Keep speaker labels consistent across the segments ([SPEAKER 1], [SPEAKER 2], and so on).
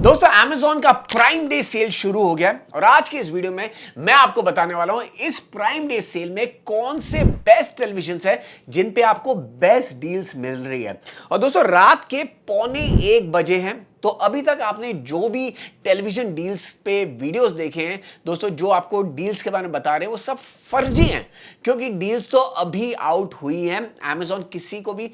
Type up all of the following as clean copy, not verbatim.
[SPEAKER 1] दोस्तों Amazon का prime day cell शुरू हो गया और आज के इस वीडियो में मैं आपको बताने वाला हूं इस प्राइम डे सेल में कौन से बेस्ट टेलीविजन है जिन पे आपको बेस्ट डील्स मिल रही है। और दोस्तों रात के 12:45 हैं, तो अभी तक आपने जो भी टेलीविजन डील्स पे वीडियोस देखे हैं दोस्तों, जो आपको डील्स के बारे में बता रहे हैं वो सब फर्जी हैं, क्योंकि डील्स तो अभी आउट हुई हैं। Amazon किसी को भी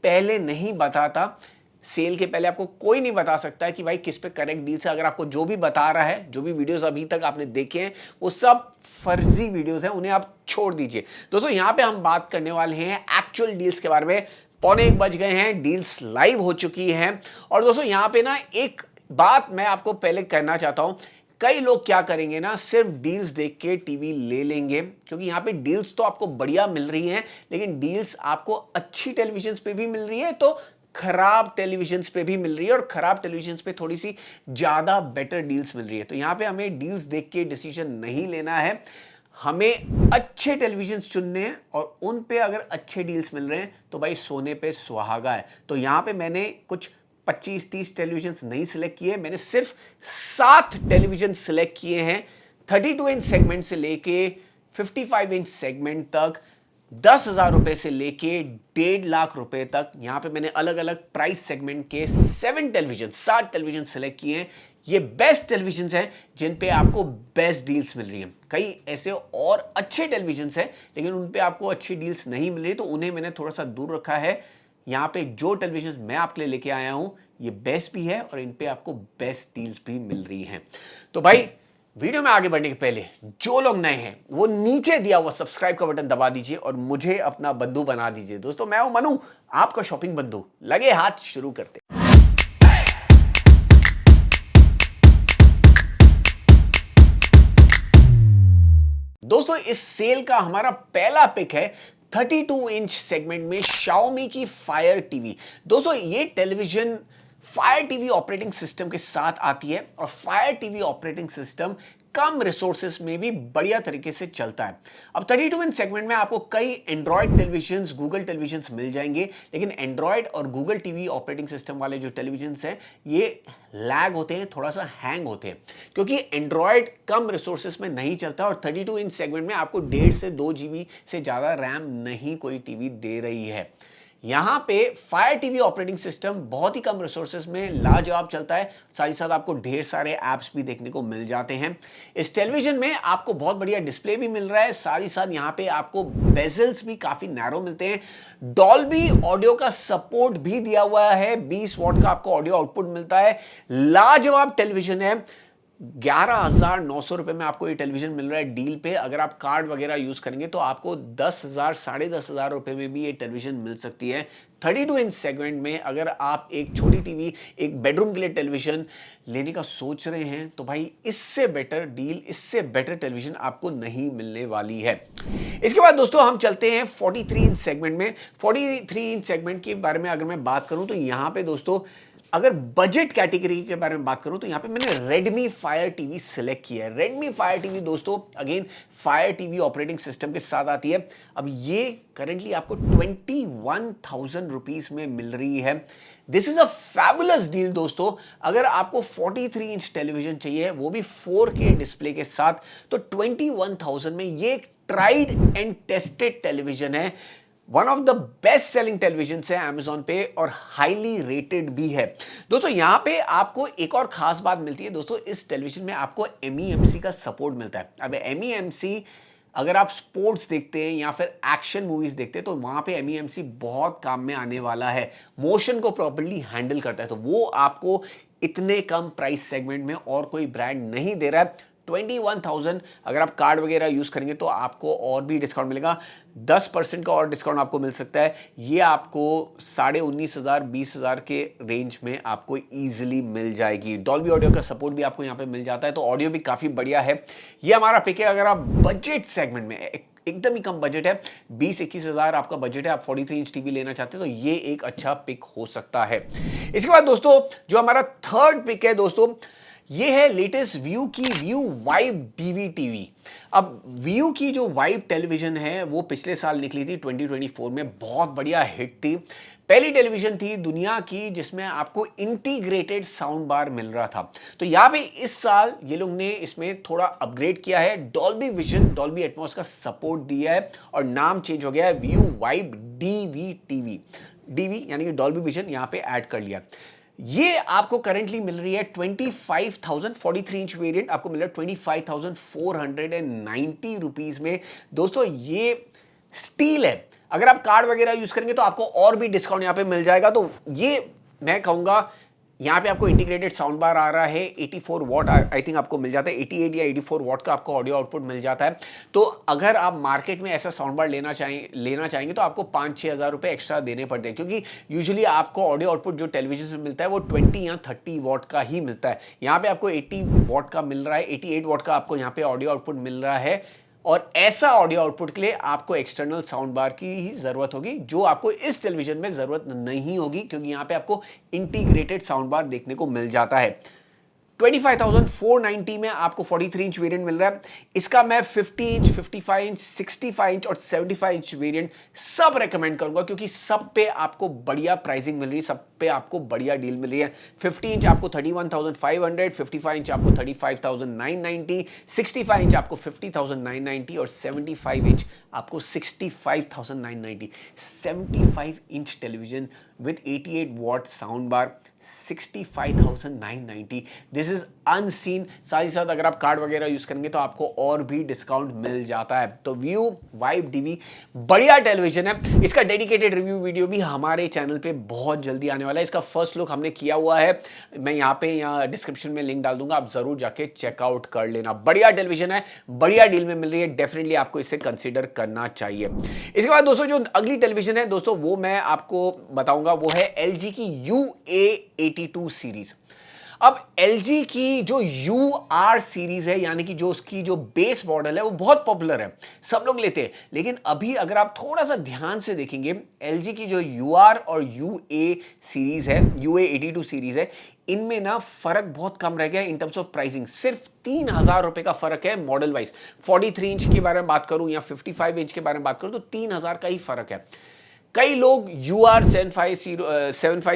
[SPEAKER 1] पहले नहीं बताता, सेल के पहले आपको कोई नहीं बता सकता है कि भाई किस पे करेक्ट डील्स है। अगर आपको जो भी बता रहा है, जो भी वीडियोस अभी तक आपने देखे हैं वो सब फर्जी वीडियोस हैं, उन्हें आप छोड़ दीजिए। दोस्तों यहां पे हम बात करने वाले हैं एक्चुअल डील्स के बारे में। 12:45 बज गए हैं, डील्स लाइव हो चुकी हैं। और दोस्तों यहां पे ना एक बात मैं आपको पहले कहना चाहता हूं, कई लोग क्या करेंगे ना, सिर्फ डील्स देख के टीवी ले लेंगे, क्योंकि यहां पे डील्स तो आपको बढ़िया मिल रही हैं, लेकिन डील्स आपको अच्छी टेलीविजन पे भी मिल रही है तो खराब टेलीविजन्स पे भी मिल रही है, और खराब टेलीविजन्स पे थोड़ी सी ज्यादा बेटर डील्स मिल रही है। तो यहां पे हमें डील्स देख के डिसीजन नहीं लेना है, हमें अच्छे टेलीविजन्स चुनने हैं, और उन पे अगर अच्छे डील्स मिल रहे हैं तो भाई सोने पे सुहागा है। तो यहां पे मैंने कुछ 25-30 टेलीविजन्स नहीं सिलेक्ट किए, मैंने सिर्फ 7 टेलीविजन सिलेक्ट किए हैं। 32 इंच सेगमेंट से लेके 55 इंच सेगमेंट तक, 10,000 रुपए से लेके 1.5 लाख रुपए तक। यहां पे मैंने अलग अलग प्राइस सेगमेंट के 7 टेलीविजन सिलेक्ट किए हैं। ये बेस्ट टेलीविजन हैं जिन पे आपको बेस्ट डील्स मिल रही हैं। कई ऐसे और अच्छे टेलीविजन हैं लेकिन उन पे आपको अच्छी डील्स नहीं मिल रही, तो उन्हें मैंने थोड़ा सा दूर रखा है। यहां पे जो टेलीविजन मैं आपके लिए लेके आया हूं ये बेस्ट भी है और इन पे आपको बेस्ट डील्स भी मिल रही हैं। तो भाई वीडियो में आगे बढ़ने के पहले जो लोग नए हैं वो नीचे दिया हुआ सब्सक्राइब का बटन दबा दीजिए और मुझे अपना बंधु बना दीजिए। दोस्तों मैं हूं मनु, आपका शॉपिंग बंधु। लगे हाथ, शुरू करते। दोस्तों इस सेल का हमारा पहला पिक है 32 इंच सेगमेंट में Xiaomi की फायर टीवी। दोस्तों ये television fire TV operating system के साथ आती है, और फायर टीवी ऑपरेटिंग सिस्टम कम रिसोर्सेज में भी बढ़िया तरीके से चलता है। अब 32 इंच सेगमेंट में आपको कई एंड्रॉयड टेलीविजन्स, गूगल टेलीविजन्स मिल जाएंगे, लेकिन एंड्रॉयड और गूगल टीवी ऑपरेटिंग सिस्टम वाले जो टेलीविजन्स हैं ये लैग होते हैं, थोड़ा सा हैंग होते हैं, क्योंकि एंड्रॉयड कम रिसोर्सेज में नहीं चलता, और 32 इंच सेगमेंट में आपको 1.5 से 2 GB से ज्यादा रैम नहीं कोई टीवी दे रही है। यहां पे फायर टीवी ऑपरेटिंग सिस्टम बहुत ही कम रिसोर्सेज में लाजवाब चलता है, साथ ही साथ आपको ढेर सारे ऐप्स भी देखने को मिल जाते हैं। इस टेलीविजन में आपको बहुत बढ़िया डिस्प्ले भी मिल रहा है, साथ ही साथ यहां पे आपको बेजल्स भी काफी नैरो मिलते हैं। डॉल्बी ऑडियो का सपोर्ट भी दिया हुआ है, 20 वॉट का आपको ऑडियो आउटपुट मिलता है। लाजवाब टेलीविजन है। 11,900 रुपए में आपको ये टेलीविजन मिल रहा है डील पे। अगर आप कार्ड वगैरह यूज करेंगे तो आपको 10,000 10,500 रुपए में भी ये टेलीविजन मिल सकती है। 32 इंच सेगमेंट में अगर आप एक छोटी टीवी, एक बेडरूम के लिए टेलीविजन लेने का सोच रहे हैं तो भाई इससे बेटर डील, इससे बेटर टेलीविजन आपको नहीं मिलने वाली है। इसके बाद दोस्तों हम चलते हैं 43 इंच सेगमेंट में। 43 इंच सेगमेंट के बारे में अगर मैं बात करूं तो यहां पे दोस्तों अगर बजट कैटेगरी के बारे में बात करूं तो यहां पे मैंने Redmi Fire TV सिलेक्ट किया है। Redmi Fire TV दोस्तों again fire TV operating system के साथ आती है। अब ये करंटली आपको 21,000 रुपीस में मिल रही है। This is a fabulous deal दोस्तों। अगर आपको 43 इंच टेलीविजन चाहिए, वो भी 4K डिस्प्ले के साथ, तो 21,000 में ये एक ट्राइड एंड टेस्टेड टेलीविजन है। One of the best selling television है Amazon पे और हाईली रेटेड भी है। दोस्तों यहां पे आपको एक और खास बात मिलती है दोस्तों, इस टेलीविजन में आपको MEMC का सपोर्ट मिलता है। अब MEMC अगर आप स्पोर्ट्स देखते हैं या फिर एक्शन मूवीज देखते हैं तो वहां पे MEMC बहुत काम में आने वाला है। मोशन को प्रॉपर्ली हैंडल करता है, तो वो आपको इतने कम प्राइस सेगमेंट में और कोई ब्रांड नहीं दे रहा है। 21,000 अगर आप कार्ड वगैरह यूज करेंगे तो आपको और भी डिस्काउंट मिलेगा, 10% का और डिस्काउंट आपको मिल सकता है। ये आपको 19,500 20,000 के रेंज में आपको इजीली मिल जाएगी। डॉल्बी ऑडियो का सपोर्ट भी आपको यहाँ पे मिल जाता है, तो ऑडियो भी काफी बढ़िया है। ये हमारा पिक है। अगर आप बजट सेगमेंट में, एकदम ही कम बजट है, 20-21 हजार आपका बजट है, आप 43 इंच टीवी लेना चाहते हैं तो ये एक अच्छा पिक हो सकता है। इसके बाद दोस्तों जो हमारा थर्ड पिक है दोस्तों, ये है लेटेस्ट व्यू की व्यू वाइब डीवी टीवी। अब व्यू की जो वाइब टेलीविजन है वो पिछले साल निकली थी 2024 में, बहुत बढ़िया हिट थी। पहली टेलीविजन थी दुनिया की जिसमें आपको इंटीग्रेटेड साउंड बार मिल रहा था। तो यहां पे इस साल ये लोग ने इसमें थोड़ा अपग्रेड किया है, डॉल्बी विजन, डॉल्बी एटमॉस का सपोर्ट दिया है और नाम चेंज हो गया है Vu Vibe DV TV. DV यानी कि डॉल्बी विजन यहां पे ऐड कर लिया। ये आपको करंटली मिल रही है 25,000, 43 इंच वेरिएंट आपको मिल रहा है 25,490 रुपीज में। दोस्तों ये स्टील है, अगर आप कार्ड वगैरह यूज करेंगे तो आपको और भी डिस्काउंट यहां पे मिल जाएगा। तो ये मैं कहूंगा यहां पे आपको इंटीग्रेटेड साउंड बार आ रहा है 84 वॉट, आई थिंक आपको मिल जाता है 88 या 84 वॉट का आपको ऑडियो आउटपुट मिल जाता है। तो अगर आप मार्केट में ऐसा साउंड बार लेना चाहेंगे तो आपको 5-6 हज़ार रुपए एक्स्ट्रा देने पड़ते हैं, क्योंकि यूजुअली आपको ऑडियो आउटपुट जो टेलीविजन में मिलता है वो 20 या 30 वॉट का ही मिलता है। यहाँ पे आपको 80 वॉट का मिल रहा है, 88 वॉट का आपको यहाँ पे ऑडियो आउटपुट मिल रहा है। और ऐसा ऑडियो आउटपुट के लिए आपको एक्सटर्नल साउंड बार की ही जरूरत होगी, जो आपको इस टेलीविजन में जरूरत नहीं होगी, क्योंकि यहां पे आपको इंटीग्रेटेड साउंड बार देखने को मिल जाता है। 25,490 में आपको 43 इंच वेरिएंट मिल रहा है। इसका मैं 50 इंच, 55 इंच, 65 इंच और 75 इंच वेरिएंट सब रेकमेंड करूंगा, क्योंकि सब पे आपको बढ़िया प्राइसिंग मिल रही है, सब पे आपको बढ़िया डील मिल रही है। 50 इंच आपको 31,500, 55 इंच आपको 35,990, 65 इंच आपको 50,990 और 75 इंच आपको 65,990। 75 inch television with 88 what sound bar 65,990, this is unseen. साथ ही साथ अगर आप कार्ड वगैरह यूज करेंगे तो आपको और भी डिस्काउंट मिल जाता है। तो व्यू वाइब डीवी बढ़िया टेलीविजन है। इसका डेडिकेटेड रिव्यू वीडियो भी हमारे चैनल पे बहुत जल्दी आने वाला है। इसका फर्स्ट लुक हमने किया हुआ है, मैं यहाँ डिस्क्रिप्शन में लिंक डाल दूंगा, आप जरूर जाके चेकआउट कर लेना। बढ़िया टेलीविजन है, बढ़िया डील में मिल रही है, डेफिनेटली आपको इसे कंसिडर करना चाहिए। इसके बाद दोस्तों जो अगली टेलीविजन है दोस्तों वो मैं आपको बताऊंगा, वो है LG की UA82 सीरीज। अब LG की जो UR सीरीज है, यानी कि जो उसकी जो बेस मॉडल है वो बहुत पॉपुलर है, सब लोग लेते हैं। लेकिन अभी अगर आप थोड़ा सा ध्यान से देखेंगे, LG की जो UR और UA सीरीज है, UA82 सीरीज है, इनमें ना फर्क बहुत कम रह गया है इन टर्म्स ऑफ प्राइसिंग। सिर्फ 3,000 रुपए का फर्क है मॉडल वाइज। 43 इंच के बारे में बात करूं या 55 इंच के बारे में बात करूं तो 3,000 का ही फर्क है। कई लोग UR 75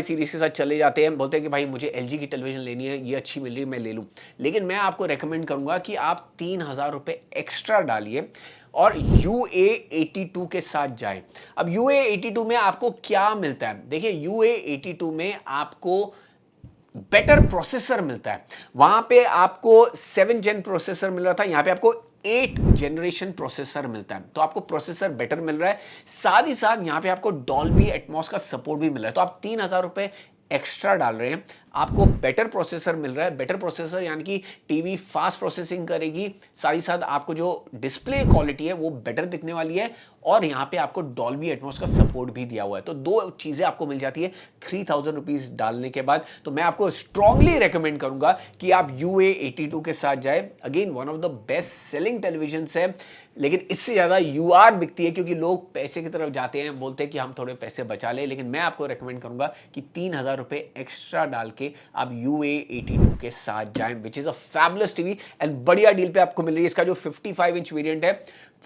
[SPEAKER 1] सीरीज के साथ चले जाते हैं, बोलते हैं कि भाई मुझे LG की टेलीविजन लेनी है, ये अच्छी मिल रही है, मैं ले लूं। लेकिन मैं आपको रेकमेंड करूंगा कि आप 3,000 रुपए एक्स्ट्रा डालिए और UA82 के साथ जाएं। अब UA82 में आपको क्या मिलता है? देखिए UA82 में आपको बेटर प्रोसेसर मिलता है। वहां पे आपको 7 जेन प्रोसेसर मिल रहा था, यहां पे आपको 8 जनरेशन प्रोसेसर मिलता है, तो आपको प्रोसेसर बेटर मिल रहा है। साथ ही साथ यहां पे आपको डॉल्बी एटमॉस का सपोर्ट भी मिल रहा है। तो आप 3,000 रुपए एक्स्ट्रा डाल रहे हैं, आपको बेटर प्रोसेसर मिल रहा है। बेटर प्रोसेसर यानी कि टीवी फास्ट प्रोसेसिंग करेगी, साथ ही साथ आपको जो डिस्प्ले क्वालिटी है वो बेटर दिखने वाली है, और यहां पे आपको डॉल्बी एटमॉस का सपोर्ट भी दिया हुआ है। तो दो चीजें आपको मिल जाती है 3,000 रुपीज डालने के बाद। तो मैं आपको स्ट्रांगली रेकमेंड करूंगा कि आप UA82 के साथ जाए। Again one of the best selling television है, लेकिन इससे ज्यादा UR बिकती है, क्योंकि लोग पैसे की तरफ जाते हैं, बोलते हैं कि हम थोड़े पैसे बचा ले। लेकिन मैं आपको रेकमेंड करूंगा कि 3,000 रुपए एक्स्ट्रा डाल के आप UA82 के साथ जाएं, which is a fabulous TV and बढ़िया डील पे आपको मिल रही है। इसका जो 55 इंच वेरिएंट है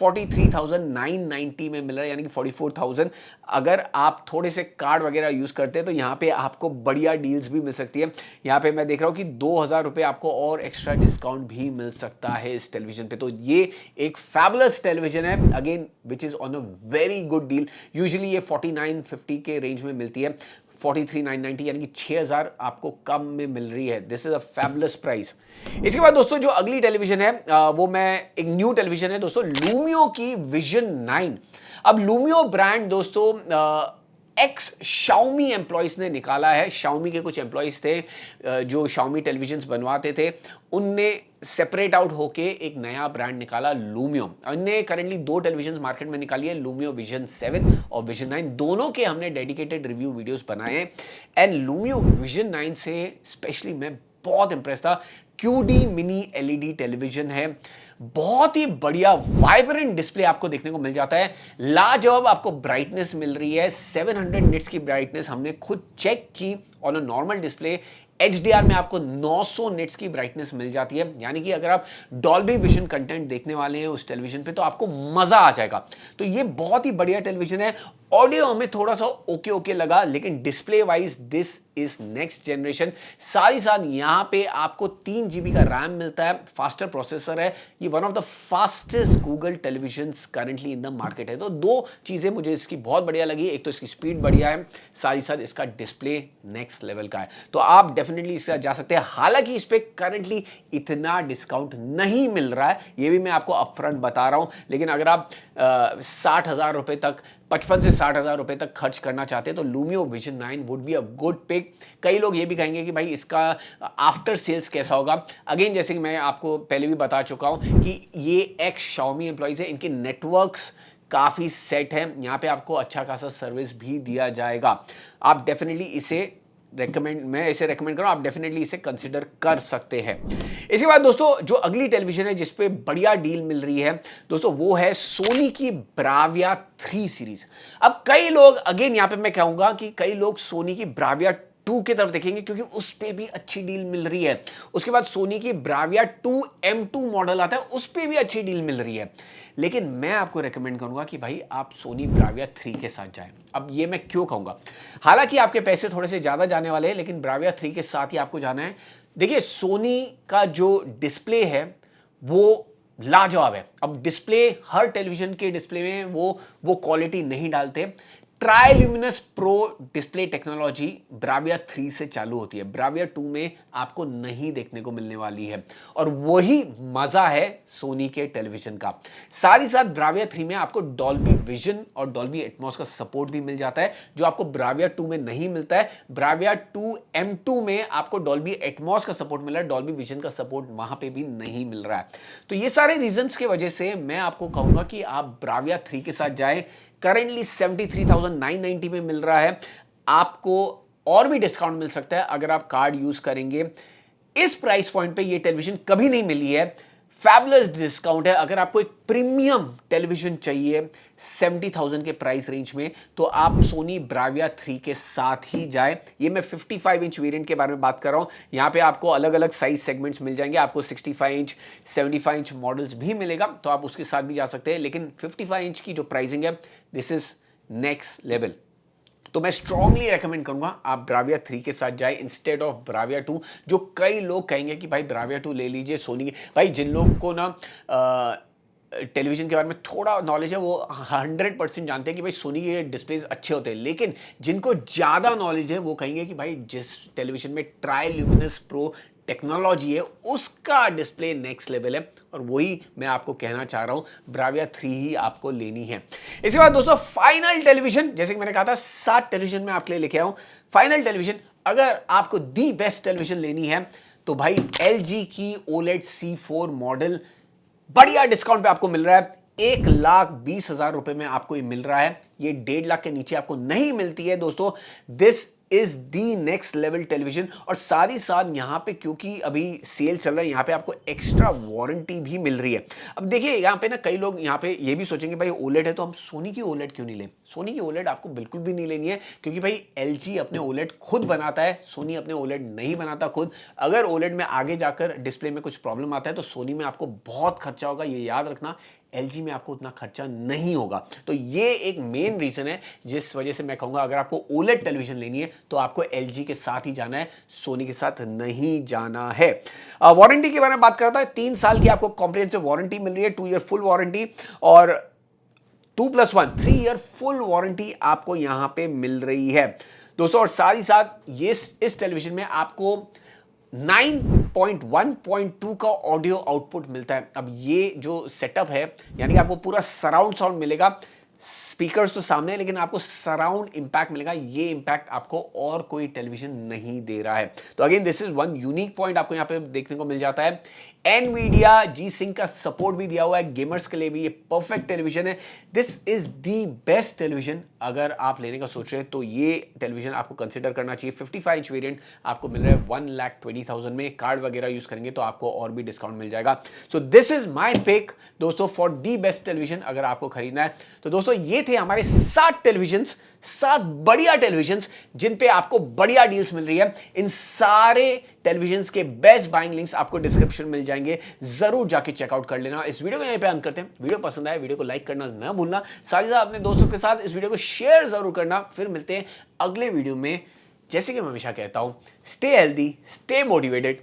[SPEAKER 1] 43,990 में मिल रहा है, यानी कि 44,000। अगर आप थोड़े से कार्ड वगैरह यूज करते हैं तो यहाँ पे आपको बढ़िया डील्स भी मिल सकती है। यहाँ पे मैं देख रहा हूँ कि 2,000 रुपए आपको और एक्स्ट्रा डिस्काउंट भी मिल सकता है इस टेलीविजन पे। तो ये एक फैबुलस टेलीविजन है, again which is on a very good deal. Usually ये 4950 के रेंज में मिलती है, 43,990 यानी कि 6,000 आपको कम में मिल रही है। This is a fabulous price. इसके बाद दोस्तों जो अगली टेलीविजन है वो मैं एक न्यू टेलीविजन है दोस्तों, लूमियो की विजन 9। अब लूमियो ब्रांड दोस्तों एक्स शाओमी एम्प्लॉइज ने निकाला है। शाओमी के कुछ एम्प्लॉइज थे जो शाओमी टेलीविजन्स बनवाते थे, उनने सेपरेट आउट होके एक नया ब्रांड निकाला लूमियो। इनने करेंटली 2 टेलीविजन मार्केट में निकाली है, लूमियो विजन 7 और विजन 9। दोनों के हमने डेडिकेटेड रिव्यू वीडियोस बनाए हैं एंड लूमियो विजन 9 से स्पेशली मैं बहुत इंप्रेस था। QD मिनी LED टेलीविजन है, बहुत ही बढ़िया वाइब्रेंट डिस्प्ले आपको देखने को मिल जाता है। लाजवाब आपको ब्राइटनेस मिल रही है, 700 निट्स की ब्राइटनेस हमने खुद चेक की on a normal display. HDR में आपको 900 निट्स की ब्राइटनेस मिल जाती है, यानी कि अगर आप डॉल्बी विजन कंटेंट देखने वाले हैं उस टेलीविजन पे तो आपको मजा आ जाएगा। तो ये बहुत ही बढ़िया टेलीविजन है। ऑडियो हमें थोड़ा सा ओके ओके लगा, लेकिन display wise this is next generation. साथ ही साथ यहां पे आपको 3 GB का रैम मिलता है, फास्टर प्रोसेसर है, ये one of the fastest Google televisions currently in the market है। तो 2 चीजें मुझे इसकी बहुत बढ़िया लगी, एक तो इसकी स्पीड बढ़िया है, साथ ही साथ इसका डिस्प्ले नेक्स्ट लेवल का है। तो आप डेफिनेटली इसका जा सकते हैं। हालांकि इस पे करंटली इतना डिस्काउंट नहीं मिल रहा है, ये भी मैं आपको अपफ्रंट बता रहा हूं, लेकिन अगर आप 60,000 रुपए तक, 55 से 60,000 रुपए तक खर्च करना चाहते हैं तो Lumio vision 9 would be a good pick. कई लोग ये भी कहेंगे कि भाई इसका आफ्टर सेल्स कैसा होगा। अगेन जैसे कि मैं आपको पहले भी बता चुका हूं कि ये एक्स शाओमी एम्प्लॉइज है, इनके नेटवर्क्स काफी सेट है, यहां पे आपको अच्छा खासा सर्विस भी दिया जाएगा। आप डेफिनेटली इसे मैं इसे रेकमेंड करूं, आप डेफिनेटली इसे कंसिडर कर सकते हैं। इसके बाद दोस्तों जो अगली टेलीविजन है जिसपे बढ़िया डील मिल रही है दोस्तों, वो है सोनी की ब्राविया 3 सीरीज। अब कई लोग, अगेन यहां पे मैं कहूंगा कि कई लोग सोनी की ब्राविया 2 की तरफ देखेंगे क्योंकि उस पे भी अच्छी डील मिल रही है। उसके बाद सोनी की ब्राविया 2 M2 मॉडल आता है, उस पे भी अच्छी डील मिल रही है। लेकिन मैं आपको रेकमेंड करूंगा कि भाई आप सोनी ब्राविया 3 के साथ जाएं। अब ये मैं क्यों कहूंगा, हालांकि आपके पैसे थोड़े से ज्यादा जाने वाले हैं, लेकिन ब्राविया 3 के साथ ही आपको जाना है। देखिए सोनी का जो डिस्प्ले है वो लाजवाब है। अब डिस्प्ले हर टेलीविजन के डिस्प्ले में वो क्वालिटी नहीं डालते। ट्राइल्यूमिनस प्रो डिस्प्ले टेक्नोलॉजी ब्राविया 3 से चालू होती है, ब्राविया 2 में आपको नहीं देखने को मिलने वाली है, और वही मजा है सोनी के टेलीविजन का। साथ ही साथ ब्राविया 3 में आपको डॉल्बी विजन और डॉल्बी एटमॉस का सपोर्ट भी मिल जाता है, जो आपको ब्राविया 2 में नहीं मिलता है। ब्राविया 2 M2 में आपको डॉल्बी एटमॉस का सपोर्ट मिल रहा है, डॉल्बी विजन का सपोर्ट वहां पे भी नहीं मिल रहा है। तो ये सारे रीजंस की वजह से मैं आपको कहूंगा कि आप ब्राविया 3 के साथ जाएं। करेंटली 73,990 में मिल रहा है, आपको और भी डिस्काउंट मिल सकता है अगर आप कार्ड यूज करेंगे। इस प्राइस पॉइंट पे ये टेलीविजन कभी नहीं मिली है, फैबुलस डिस्काउंट है। अगर आपको एक प्रीमियम टेलीविजन चाहिए 70,000 के प्राइस रेंज में, तो आप सोनी ब्राविया 3 के साथ ही जाए। ये मैं 55 इंच वेरिएंट के बारे में बात कर रहा हूं। यहां पे आपको अलग अलग साइज सेगमेंट्स मिल जाएंगे, आपको 65 इंच 75 इंच मॉडल्स भी मिलेगा, तो आप उसके साथ भी जा सकते हैं। लेकिन 55 इंच की जो प्राइसिंग है, दिस इज नेक्स्ट लेवल। तो मैं स्ट्रांगली रेकमेंड करूंगा आप ब्राविया 3 के साथ जाए इंस्टेड ऑफ ब्राविया 2। जो कई लोग कहेंगे कि भाई ब्राविया 2 ले लीजिए सोनी की, भाई जिन लोगों को ना टेलीविजन के बारे में थोड़ा नॉलेज है वो 100% जानते हैं कि भाई सोनी के डिस्प्लेज अच्छे होते हैं, लेकिन जिनको ज़्यादा नॉलेज है वो कहेंगे कि भाई जिस टेलीविजन में ट्राइल्यूमिनस प्रो टेक्नोलॉजी है उसका डिस्प्ले नेक्स्ट लेवल है, और वही मैं आपको कहना चाह रहा हूं, ब्राविया 3 ही आपको लेनी है। इसके बाद दोस्तों फाइनल टेलीविजन, जैसे कि मैंने कहा था 7 टेलीविजन में आपके लिए लेके आऊं। फाइनल टेलीविजन, अगर आपको दी बेस्ट टेलीविजन लेनी है तो भाई LG की OLED C4 मॉडल बढ़िया डिस्काउंट पे आपको मिल रहा है। 1,20,000 रुपए में आपको ये मिल रहा है, ये 1.5 लाख के नीचे आपको नहीं मिलती है दोस्तों। This is the next level television. और साथ ही साथ यहां पे क्योंकि अभी सेल चल रहा है, यहां पे आपको एक्स्ट्रा वारंटी भी मिल रही है। अब देखिए यहां पे ना कई लोग यहां पे ये भी सोचेंगे भाई OLED है तो हम सोनी की OLED क्यों नहीं ले। सोनी की OLED आपको बिल्कुल भी नहीं लेनी है, क्योंकि भाई LG अपने OLED खुद बनाता है, सोनी अपने OLED नहीं बनाता खुद। अगर OLED में आगे जाकर डिस्प्ले में कुछ प्रॉब्लम आता है तो सोनी में आपको बहुत खर्चा होगा, ये याद रखना। LG में आपको उतना खर्चा नहीं होगा। तो ये एक मेन रीजन है जिस वजह से मैं कहूंगा अगर आपको OLED टेलीविजन लेनी है तो आपको LG के साथ ही जाना है, सोनी के साथ नहीं जाना है। वारंटी के बारे में बात करता है, 3 साल की आपको कॉम्प्रिहेंसिव वारंटी मिल रही है, 2 ईयर फुल वारंटी, और 2+1 3 ईयर फुल वारंटी आपको यहां पे मिल रही है दोस्तों। और साथ ही साथ ये इस टेलीविजन में आपको 9.1.2 का ऑडियो आउटपुट मिलता है। अब ये जो सेटअप है, यानी कि आपको पूरा सराउंड साउंड मिलेगा, स्पीकर्स तो सामने है लेकिन आपको सराउंड इंपैक्ट मिलेगा। ये इंपैक्ट आपको और कोई टेलीविजन नहीं दे रहा है। तो again this is one unique point आपको यहां पे देखने को मिल जाता है। NVIDIA G-Sync का सपोर्ट भी दिया हुआ है, गेमर्स के लिए भी ये परफेक्ट टेलीविजन है। This is the best television. अगर आप लेने का सोच रहे हैं तो ये टेलीविजन आपको कंसिडर करना चाहिए। 55 इंच वेरिएंट आपको मिल रहा है 1,20,000 में। कार्ड वगैरह यूज करेंगे तो आपको और भी डिस्काउंट मिल जाएगा। So this is my pick दोस्तों फॉर दी बेस्ट टेलीविजन अगर आपको खरीदना है तो दोस्तों दोस्तों ये थे हमारे 7 टेलीविजन्स, 7 बढ़िया टेलीविजन्स जिन पे आपको बढ़िया डील्स मिल रही है। इन सारे टेलीविजन्स के बेस्ट बाइंग लिंक्स आपको डिस्क्रिप्शन मिल जाएंगे, जरूर जाके चेकआउट कर लेना। इस वीडियो को यहीं पे अंत करते हैं। वीडियो पसंद आए वीडियो को लाइक करना ना भूलना, साथ ही साथ अपने दोस्तों के साथ इस वीडियो को शेयर जरूर करना। फिर मिलते हैं अगले वीडियो में। जैसे कि मैं हमेशा कहता हूं, स्टे हेल्दी, स्टे मोटिवेटेड,